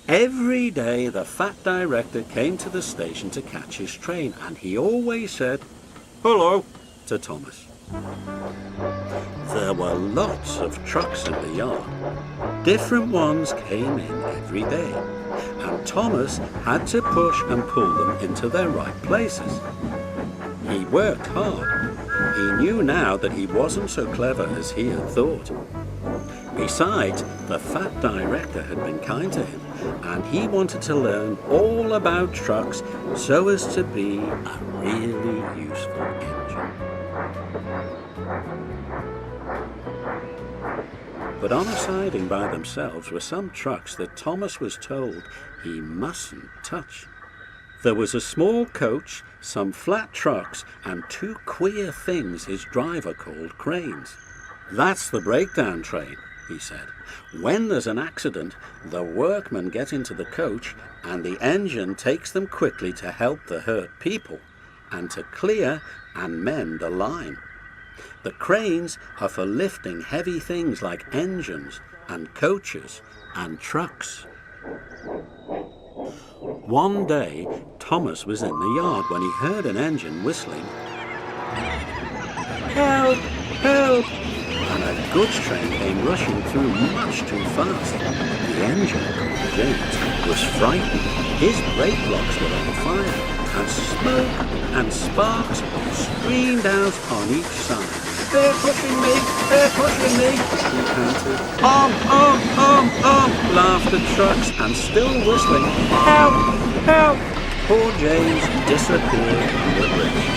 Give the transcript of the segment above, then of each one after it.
Every day the fat director came to the station to catch his train, and he always said, "Hello," to Thomas. There were lots of trucks in the yard. Different ones came in every day, and Thomas had to push and pull them into their right places. He worked hard. He knew now that he wasn't so clever as he had thought. Besides, the fat director had been kind to him, and he wanted to learn all about trucks so as to be a really useful engine. But on a siding by themselves were some trucks that Thomas was told he mustn't touch. There was a small coach, some flat trucks, and two queer things his driver called cranes. "That's the breakdown train," he said. "When there's an accident, the workmen get into the coach and the engine takes them quickly to help the hurt people and to clear and mend a line. The cranes are for lifting heavy things like engines and coaches and trucks." One day, Thomas was in the yard when he heard an engine whistling. "Help! Help!" And a goods train came rushing through much too fast. The engine, James, was frightened. His brake blocks were on fire, and smoke and sparks streamed out on each side. "They're pushing me! They're pushing me!" he panted. Laughed the trucks, and still whistling, "Help! Help!" Poor James disappeared on the bridge.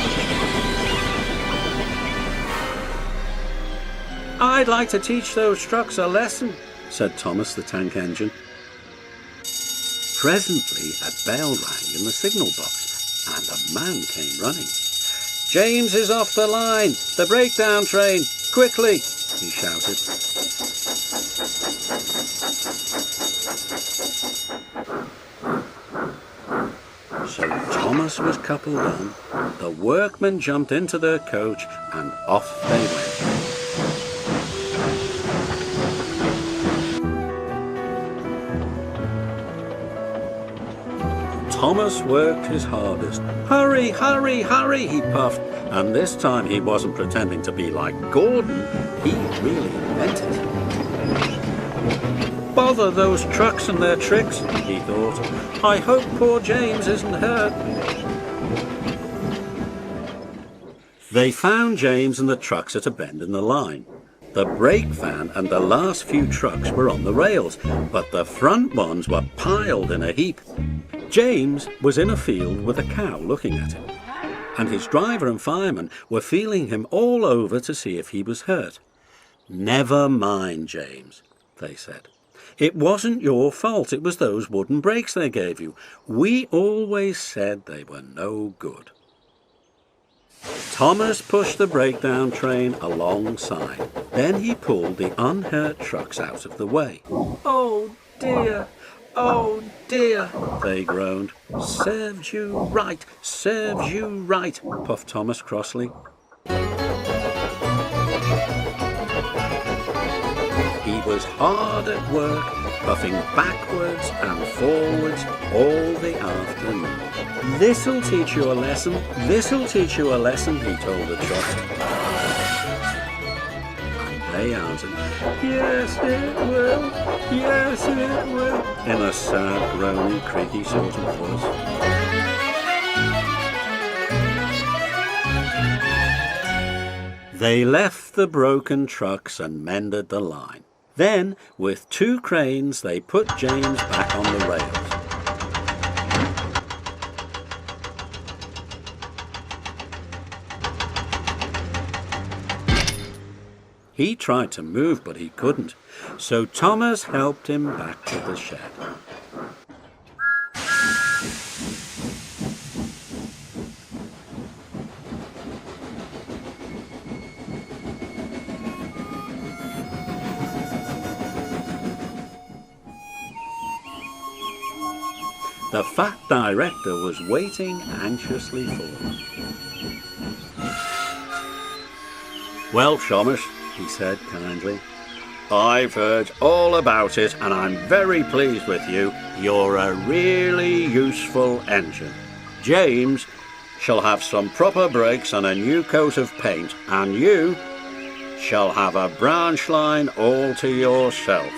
"I'd like to teach those trucks a lesson," said Thomas the tank engine. Presently a bell rang in the signal box, and a man came running. "James is off the line! The breakdown train! Quickly!" he shouted. So Thomas was coupled on, the workmen jumped into their coach, and off they went. Thomas worked his hardest. "Hurry, hurry, hurry," he puffed, and this time he wasn't pretending to be like Gordon. He really meant it. "Bother those trucks and their tricks," he thought. "I hope poor James isn't hurt." They found James and the trucks at a bend in the line. The brake van and the last few trucks were on the rails, but the front ones were piled in a heap. James was in a field with a cow looking at him, and his driver and fireman were feeling him all over to see if he was hurt. "Never mind, James," they said. "It wasn't your fault. It was those wooden brakes they gave you. We always said they were no good." Thomas pushed the breakdown train alongside. Then he pulled the unhurt trucks out of the way. "Oh dear! Oh dear!" they groaned. "Serves you right! Serves you right!" puffed Thomas crossly. He was hard at work, puffing backwards and forwards all the afternoon. "This'll teach you a lesson, this'll teach you a lesson," he told the trucks. And they answered, "Yes, it will, yes, it will," in a sad, groaning, creaky sort of voice. They left the broken trucks and mended the line. Then, with 2 cranes, they put James back on the rails. He tried to move, but he couldn't, so Thomas helped him back to the shed. The fat director was waiting anxiously for him. "Well, Thomas," he said kindly, "I've heard all about it and I'm very pleased with you. You're a really useful engine. James shall have some proper brakes and a new coat of paint, and you shall have a branch line all to yourself."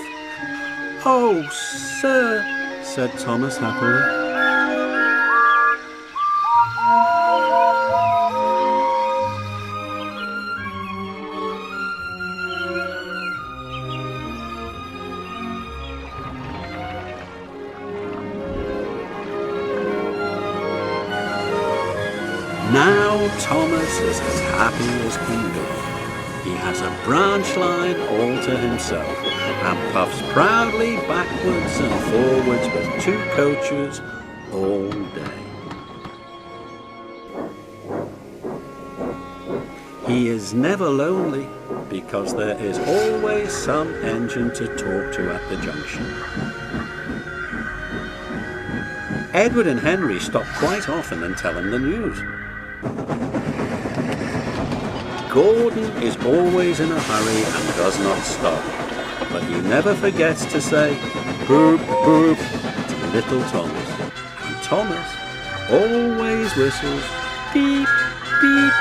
"Oh, sir," said Thomas happily. Now Thomas is as happy as can be. He has a branch line all to himself and puffs proudly backwards and forwards with 2 coaches all day. He is never lonely because there is always some engine to talk to at the junction. Edward and Henry stop quite often and tell him the news. Gordon is always in a hurry and does not stop, but he never forgets to say "boop, boop" to little Thomas. And Thomas always whistles "beep, beep."